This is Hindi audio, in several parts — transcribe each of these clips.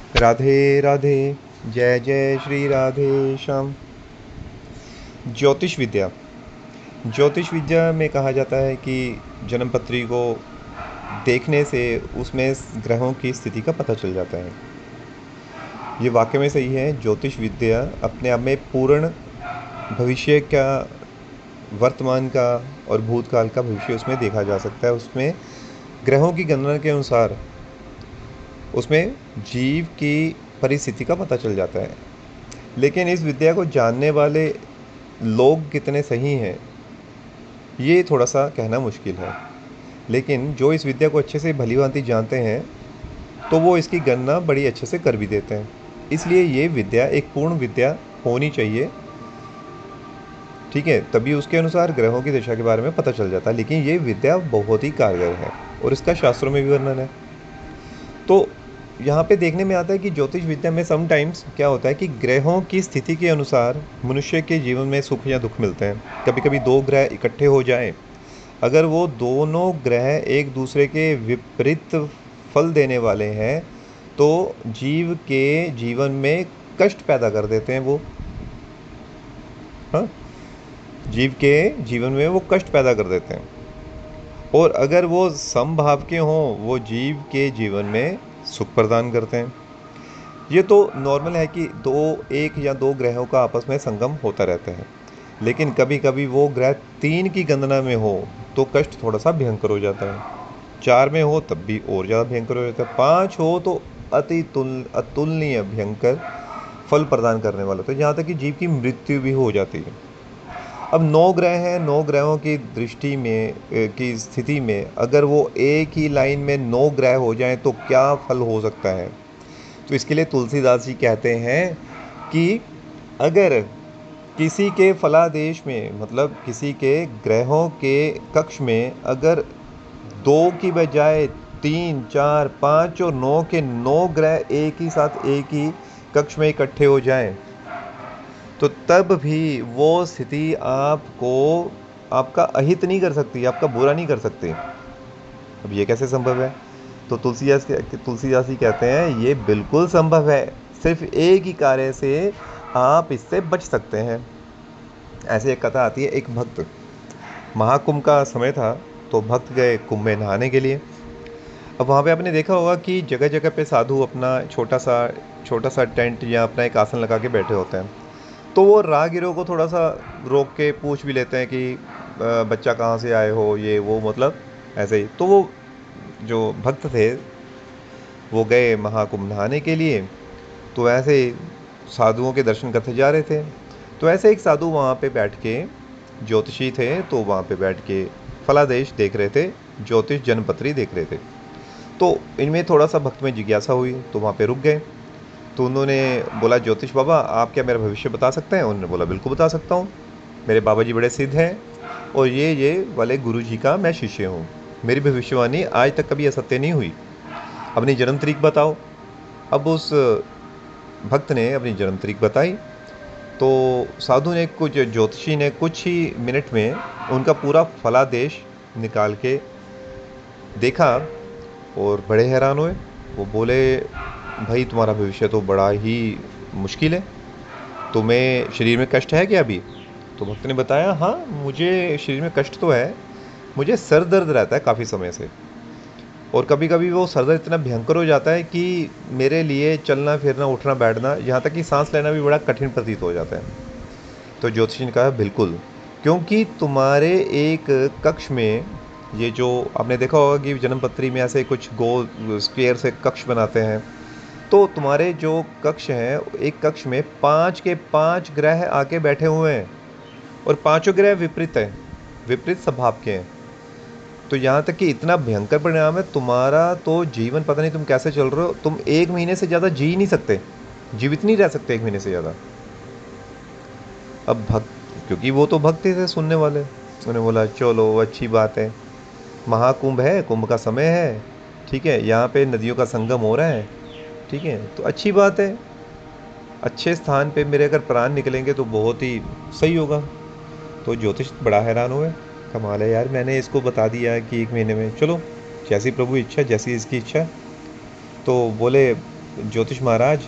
राधे राधे। जय जय श्री राधे श्याम। ज्योतिष विद्या। ज्योतिष विद्या में कहा जाता है कि जन्मपत्री को देखने से उसमें ग्रहों की स्थिति का पता चल जाता है। ये वाकई में सही है। ज्योतिष विद्या अपने आप में पूर्ण भविष्य का, वर्तमान का और भूतकाल का भविष्य उसमें देखा जा सकता है। उसमें ग्रहों की गणना के अनुसार उसमें जीव की परिस्थिति का पता चल जाता है। लेकिन इस विद्या को जानने वाले लोग कितने सही हैं, ये थोड़ा सा कहना मुश्किल है। लेकिन जो इस विद्या को अच्छे से भलीभांति जानते हैं तो वो इसकी गणना बड़ी अच्छे से कर भी देते हैं। इसलिए ये विद्या एक पूर्ण विद्या होनी चाहिए, ठीक है। तभी उसके अनुसार ग्रहों की दिशा के बारे में पता चल जाता है। लेकिन ये विद्या बहुत ही कारगर है और इसका शास्त्रों में भी वर्णन है। तो यहाँ पे देखने में आता है कि ज्योतिष विद्या में समटाइम्स क्या होता है कि ग्रहों की स्थिति के अनुसार मनुष्य के जीवन में सुख या दुख मिलते हैं। कभी कभी दो ग्रह इकट्ठे हो जाएं, अगर वो दोनों ग्रह एक दूसरे के विपरीत फल देने वाले हैं तो जीव के जीवन में कष्ट पैदा कर देते हैं वो। हाँ, जीव के जीवन में वो कष्ट पैदा कर देते हैं। और अगर वो समभाव के हों, वो जीव के जीवन में सुख प्रदान करते हैं। ये तो नॉर्मल है कि एक या दो ग्रहों का आपस में संगम होता रहता है। लेकिन कभी कभी वो ग्रह 3 की गणना में हो तो कष्ट थोड़ा सा भयंकर हो जाता है। 4 में हो तब भी और ज़्यादा भयंकर हो जाता है। 5 हो तो अतुलनीय भयंकर फल प्रदान करने वाला, तो यहाँ तक कि जीव की मृत्यु भी हो जाती है। अब 9 ग्रह हैं, 9 ग्रहों की दृष्टि में की स्थिति में अगर वो एक ही लाइन में 9 ग्रह हो जाएं तो क्या फल हो सकता है। तो इसके लिए तुलसीदास जी कहते हैं कि अगर किसी के फलादेश में, मतलब किसी के ग्रहों के कक्ष में अगर 2 की बजाय 3, 4, 5 और 9 के 9 ग्रह एक ही साथ एक ही कक्ष में इकट्ठे हो जाएं तो तब भी वो स्थिति आपको, आपका अहित नहीं कर सकती, आपका बुरा नहीं कर सकती। अब ये कैसे संभव है? तो तुलसीदास जी कहते हैं ये बिल्कुल संभव है। सिर्फ एक ही कार्य से आप इससे बच सकते हैं। ऐसे एक कथा आती है, एक भक्त, महाकुंभ का समय था तो भक्त गए कुंभ में नहाने के लिए। अब वहाँ पे आपने देखा होगा कि जगह जगह पे साधु अपना छोटा सा टेंट या अपना एक आसन लगा के बैठे होते हैं। तो वो राहगीरों को थोड़ा सा रोक के पूछ भी लेते हैं कि बच्चा कहाँ से आए हो, ये वो, मतलब ऐसे ही। तो वो जो भक्त थे वो गए महाकुंभ नहाने के लिए, तो ऐसे साधुओं के दर्शन करते जा रहे थे। तो ऐसे एक साधु वहाँ पे बैठ के, ज्योतिषी थे, तो वहाँ पे बैठ के फलादेश देख रहे थे, ज्योतिष जनपत्री देख रहे थे। तो इनमें थोड़ा सा भक्त में जिज्ञासा हुई तो वहाँ पे रुक गए। तो उन्होंने बोला, ज्योतिष बाबा आप क्या मेरा भविष्य बता सकते हैं? उन्होंने बोला, बिल्कुल बता सकता हूँ, मेरे बाबा जी बड़े सिद्ध हैं और ये वाले गुरु जी का मैं शिष्य हूँ। मेरी भविष्यवाणी आज तक कभी असत्य नहीं हुई। अपनी जन्म तारीख बताओ। अब उस भक्त ने अपनी जन्म तारीख बताई तो साधु ने, कुछ ज्योतिषी ने कुछ ही मिनट में उनका पूरा फलादेश निकाल के देखा और बड़े हैरान हुए। वो बोले, भाई तुम्हारा भविष्य तो बड़ा ही मुश्किल है, तुम्हें शरीर में कष्ट है क्या अभी? तो भक्त ने बताया, हाँ मुझे शरीर में कष्ट तो है, मुझे सर दर्द रहता है काफ़ी समय से, और कभी कभी वो सर दर्द इतना भयंकर हो जाता है कि मेरे लिए चलना फिरना उठना बैठना, यहाँ तक कि सांस लेना भी बड़ा कठिन प्रतीत हो जाता है। तो ज्योतिषी ने कहा, बिल्कुल, क्योंकि तुम्हारे एक कक्ष में, ये जो आपने देखा होगा कि जन्मपत्री में ऐसे कुछ गोल स्क्वेयर से कक्ष बनाते हैं, तो तुम्हारे जो कक्ष हैं, एक कक्ष में 5 के 5 ग्रह आके बैठे हुए हैं और पांचों ग्रह विपरीत हैं, विपरीत स्वभाव के हैं। तो यहाँ तक कि इतना भयंकर परिणाम है तुम्हारा, तो जीवन पता नहीं तुम कैसे चल रहे हो, तुम 1 महीने से ज़्यादा जी नहीं सकते, जीवित नहीं रह सकते 1 महीने से ज़्यादा। अब भक्त, क्योंकि वो तो भक्त थे सुनने वाले, उन्होंने बोला चलो अच्छी बात है, महाकुंभ है, कुंभ का समय है, ठीक है, यहाँ पे नदियों का संगम हो रहा है, ठीक है, तो अच्छी बात है, अच्छे स्थान पे मेरे अगर प्राण निकलेंगे तो बहुत ही सही होगा। तो ज्योतिष बड़ा हैरान हुए, कमाल है यार, मैंने इसको बता दिया कि 1 महीने में, चलो जैसी प्रभु इच्छा, जैसी इसकी इच्छा। तो बोले, ज्योतिष महाराज,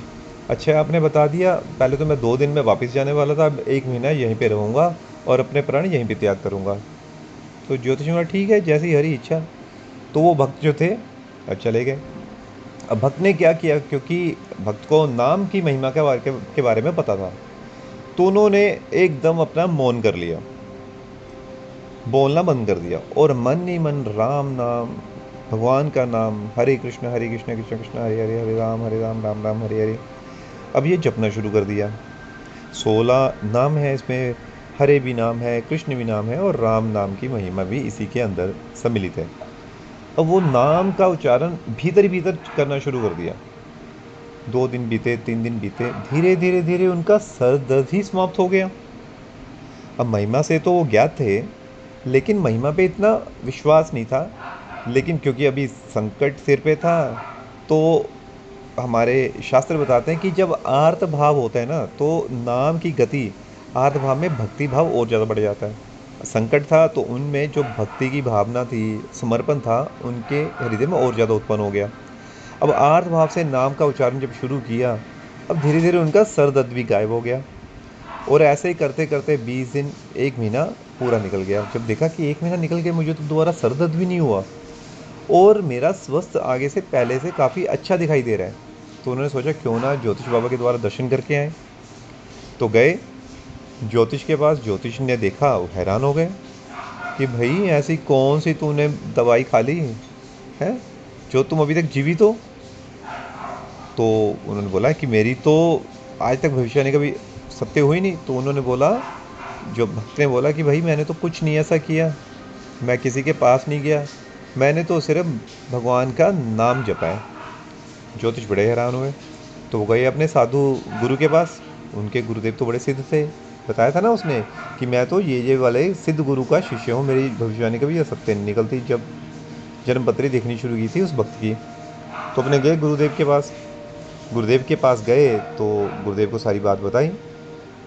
अच्छा आपने बता दिया, पहले तो मैं 2 दिन में वापस जाने वाला था, अब 1 महीना यहीं पे रहूँगा और अपने प्राण यहीं पे त्याग करूँगा। तो ज्योतिष महाराज ठीक है, जैसी हरी इच्छा। तो वो भक्त जो थे चले गए। अब भक्त ने क्या किया, क्योंकि भक्त को नाम की महिमा के बारे में पता था, तो उन्होंने एकदम अपना मौन कर लिया, बोलना बंद कर दिया और मन ही मन राम नाम, भगवान का नाम, हरे कृष्ण कृष्ण कृष्ण हरे हरे, हरे राम राम राम हरे हरे, अब ये जपना शुरू कर दिया। 16 नाम है इसमें, हरे भी नाम है, कृष्ण भी नाम है और राम नाम की महिमा भी इसी के अंदर सम्मिलित है। अब वो नाम का उच्चारण भीतर ही भीतर करना शुरू कर दिया। 2 दिन बीते, 3 दिन बीते, धीरे धीरे धीरे उनका सर दर्द ही समाप्त हो गया। अब महिमा से तो वो ज्ञात थे, लेकिन महिमा पे इतना विश्वास नहीं था। लेकिन क्योंकि अभी संकट सिर पे था, तो हमारे शास्त्र बताते हैं कि जब आर्त भाव होता है ना, तो नाम की गति, आर्त भाव में भक्ति भाव और ज़्यादा बढ़ जाता है। संकट था तो उनमें जो भक्ति की भावना थी, समर्पण था, उनके हृदय में और ज़्यादा उत्पन्न हो गया। अब आर्त भाव से नाम का उच्चारण जब शुरू किया, अब धीरे धीरे उनका सर दर्द भी गायब हो गया। और ऐसे ही करते करते 20 दिन, 1 महीना पूरा निकल गया। जब देखा कि 1 महीना निकल गया, मुझे तो दोबारा सर दर्द भी नहीं हुआ और मेरा स्वास्थ्य आगे से पहले से काफ़ी अच्छा दिखाई दे रहा है, तो उन्होंने सोचा क्यों ना ज्योतिष बाबा के द्वारा दर्शन करके आए। तो गए ज्योतिष के पास। ज्योतिष ने देखा, वो हैरान हो गए कि भाई ऐसी कौन सी तूने दवाई खा ली है जो तुम अभी तक जीवित हो। तो उन्होंने बोला कि मेरी तो आज तक भविष्यवाणी कभी सत्य हुई नहीं। तो उन्होंने बोला, जो भक्त ने बोला कि भाई मैंने तो कुछ नहीं ऐसा किया, मैं किसी के पास नहीं गया, मैंने तो सिर्फ भगवान का नाम जपा है। ज्योतिष बड़े हैरान हुए। तो वो गए अपने साधु गुरु के पास। उनके गुरुदेव तो बड़े सिद्ध थे, बताया था ना उसने कि मैं तो ये वाले सिद्ध गुरु का शिष्य हूँ, मेरी भविष्यवाणी कभी असत्य नहीं निकलती। जब जन्मपत्री देखनी शुरू की थी उस भक्त की, तो अपने गए गुरुदेव के पास। गुरुदेव के पास गए तो गुरुदेव को सारी बात बताई।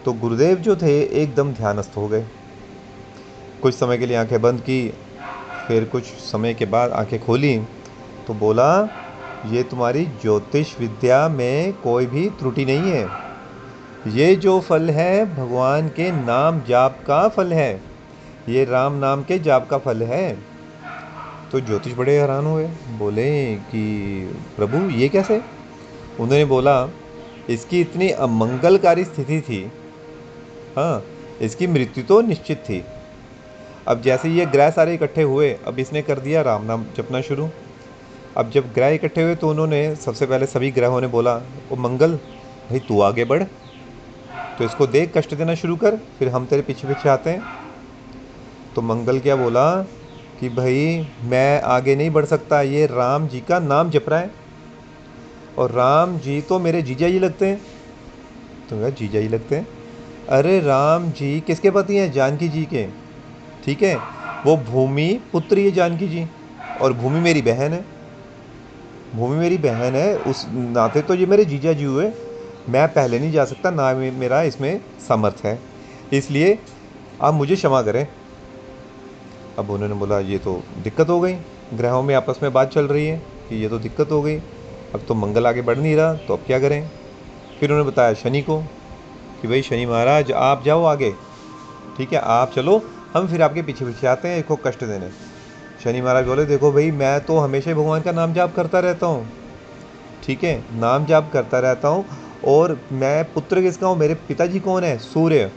तो गुरुदेव जो थे एकदम ध्यानस्थ हो गए। कुछ समय के लिए आंखें बंद की, फिर कुछ समय के बाद आंखें खोली तो बोला, ये तुम्हारी ज्योतिष विद्या में कोई भी त्रुटि नहीं है, ये जो फल है भगवान के नाम जाप का फल है, ये राम नाम के जाप का फल है। तो ज्योतिष बड़े हैरान हुए, बोले कि प्रभु ये कैसे। उन्होंने बोला, इसकी इतनी अमंगलकारी स्थिति थी, हाँ, इसकी मृत्यु तो निश्चित थी। अब जैसे ये ग्रह सारे इकट्ठे हुए, अब इसने कर दिया राम नाम जपना शुरू। अब जब ग्रह इकट्ठे हुए तो उन्होंने सबसे पहले सभी ग्रहों ने बोला, ओ मंगल भाई तू आगे बढ़, तो इसको देख कष्ट देना शुरू कर, फिर हम तेरे पीछे पीछे आते हैं। तो मंगल क्या बोला कि भाई मैं आगे नहीं बढ़ सकता, ये राम जी का नाम जप रहा है और राम जी तो मेरे जीजा जी लगते हैं। तो कहा जीजा जी लगते हैं, अरे राम जी किसके पति हैं, जानकी जी के, ठीक है, वो भूमि पुत्री है जानकी जी, और भूमि मेरी बहन है। भूमि मेरी बहन है, उस नाते तो ये मेरे जीजा जी हुए, मैं पहले नहीं जा सकता, ना मेरा इसमें समर्थ है, इसलिए आप मुझे क्षमा करें। अब उन्होंने बोला ये तो दिक्कत हो गई, ग्रहों में आपस में बात चल रही है कि ये तो दिक्कत हो गई, अब तो मंगल आगे बढ़ नहीं रहा, तो अब क्या करें। फिर उन्होंने बताया शनि को कि भाई शनि महाराज आप जाओ आगे, ठीक है, आप चलो, हम फिर आपके पीछे पीछे आते हैं इसको कष्ट देने। शनि महाराज बोले, देखो भाई मैं तो हमेशा ही भगवान का नाम जाप करता रहता हूँ, ठीक है, नाम जाप करता रहता हूँ, और मैं पुत्र किसका हूँ, मेरे पिताजी कौन है, सूर्य,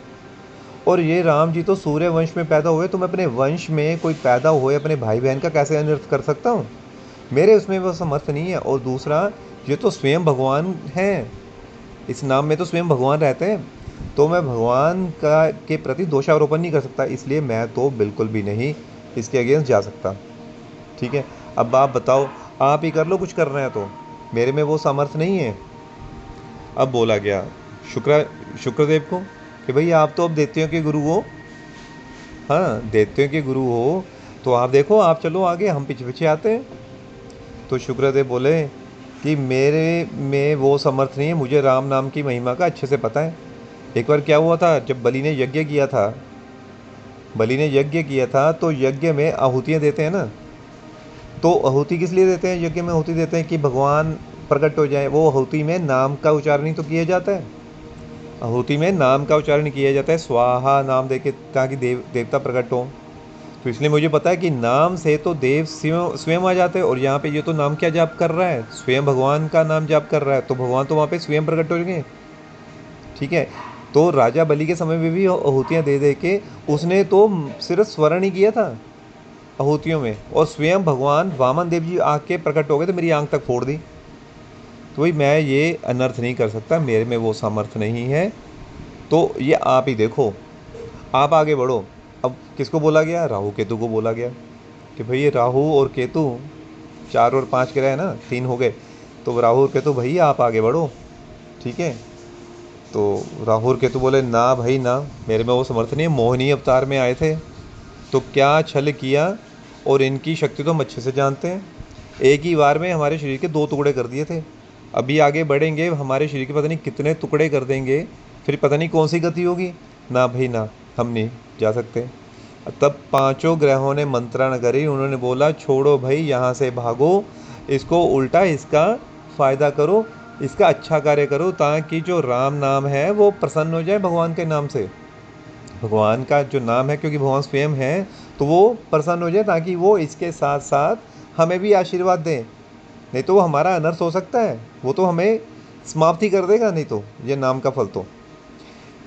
और ये राम जी तो सूर्य वंश में पैदा हुए, तो मैं अपने वंश में कोई पैदा हुए अपने भाई बहन का कैसे अनर्थ कर सकता हूँ, मेरे उसमें वो समर्थ नहीं है। और दूसरा, ये तो स्वयं भगवान हैं, इस नाम में तो स्वयं भगवान रहते हैं, तो मैं भगवान का के प्रति दोषारोपण नहीं कर सकता, इसलिए मैं तो बिल्कुल भी नहीं इसके अगेंस्ट जा सकता, ठीक है। अब आप बताओ, आप ही कर लो कुछ करना है तो, मेरे में वो सामर्थ्य नहीं है। अब बोला गया शुक्रदेव को कि भाई आप तो अब दैत्यों के गुरु हो, हाँ दैत्यों के गुरु हो, तो आप देखो, आप चलो आगे, हम पीछे पीछे आते हैं। तो शुक्रदेव बोले कि मेरे में वो समर्थ नहीं है, मुझे राम नाम की महिमा का अच्छे से पता है। एक बार क्या हुआ था, जब बलि ने यज्ञ किया था, बलि ने यज्ञ किया था, तो यज्ञ में आहुतियाँ देते हैं ना, तो आहुति किस लिए देते हैं, यज्ञ में आहुति देते हैं कि भगवान प्रकट हो जाए। वो आहुति में नाम का उच्चारण ही तो किया जाता है, आहुति में नाम का उच्चारण किया जाता है, स्वाहा नाम दे के, ताकि देवता प्रकट हो। तो इसलिए मुझे पता है कि नाम से तो देव स्वयं स्वयं आ जाते हैं। और यहाँ पे ये तो नाम क्या जाप कर रहा है, स्वयं भगवान का नाम जाप कर रहा है, तो भगवान तो वहाँ पे स्वयं प्रकट हो गए। ठीक है, तो राजा बलि के समय में भी आहुतियाँ दे दे के उसने तो सिर्फ स्वर्ण ही किया था आहुतियों में, और स्वयं भगवान वामन देव जी आके प्रकट हो गए तो मेरी आंख तक फोड़ दी। तो भाई मैं ये अनर्थ नहीं कर सकता, मेरे में वो सामर्थ्य नहीं है। तो ये आप ही देखो, आप आगे बढ़ो। अब किसको बोला गया, राहु केतु को बोला गया कि भाई ये राहु और केतु 4 और 5 ग्रह है ना, 3 हो गए, तो राहु और केतु भाई आप आगे बढ़ो। ठीक है, तो राहु और केतु बोले ना भाई ना, मेरे में वो समर्थ नहीं है। मोहिनी अवतार में आए थे तो क्या छल किया, और इनकी शक्ति तो हम अच्छे से जानते हैं। एक ही बार में हमारे शरीर के 2 टुकड़े कर दिए थे। अभी आगे बढ़ेंगे, हमारे शरीर के पता नहीं कितने टुकड़े कर देंगे, फिर पता नहीं कौन सी गति होगी। ना भाई ना, हम नहीं जा सकते। तब 5 ग्रहों ने मंत्रणा करी, उन्होंने बोला छोड़ो भाई, यहाँ से भागो, इसको उल्टा इसका फ़ायदा करो, इसका अच्छा कार्य करो, ताकि जो राम नाम है वो प्रसन्न हो जाए भगवान के नाम से। भगवान का जो नाम है, क्योंकि भगवान स्वयं है, तो वो प्रसन्न हो जाए, ताकि वो इसके साथ साथ हमें भी आशीर्वाद दें। नहीं तो वो हमारा अनर्थ हो सकता है, वो तो हमें समाप्ति कर देगा, नहीं तो ये नाम का फल तो।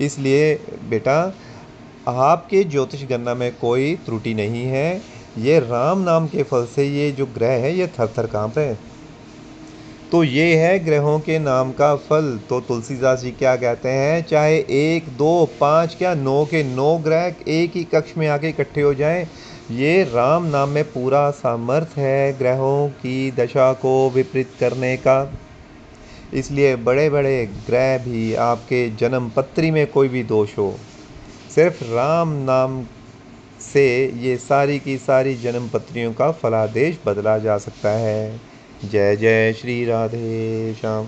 इसलिए बेटा, आपके ज्योतिष गणना में कोई त्रुटि नहीं है। ये राम नाम के फल से ये जो ग्रह है ये थर थर काँप रहे हैं। तो ये है ग्रहों के नाम का फल। तो तुलसीदास जी क्या कहते हैं, चाहे 1 2 5 क्या 9 के 9 ग्रह एक ही कक्ष में आके इकट्ठे हो जाएं, ये राम नाम में पूरा सामर्थ्य है ग्रहों की दशा को विपरीत करने का। इसलिए बड़े बड़े ग्रह भी, आपके जन्म पत्री में कोई भी दोष हो, सिर्फ राम नाम से ये सारी की सारी जन्म पत्रियों का फलादेश बदला जा सकता है। जय जय श्री राधे श्याम।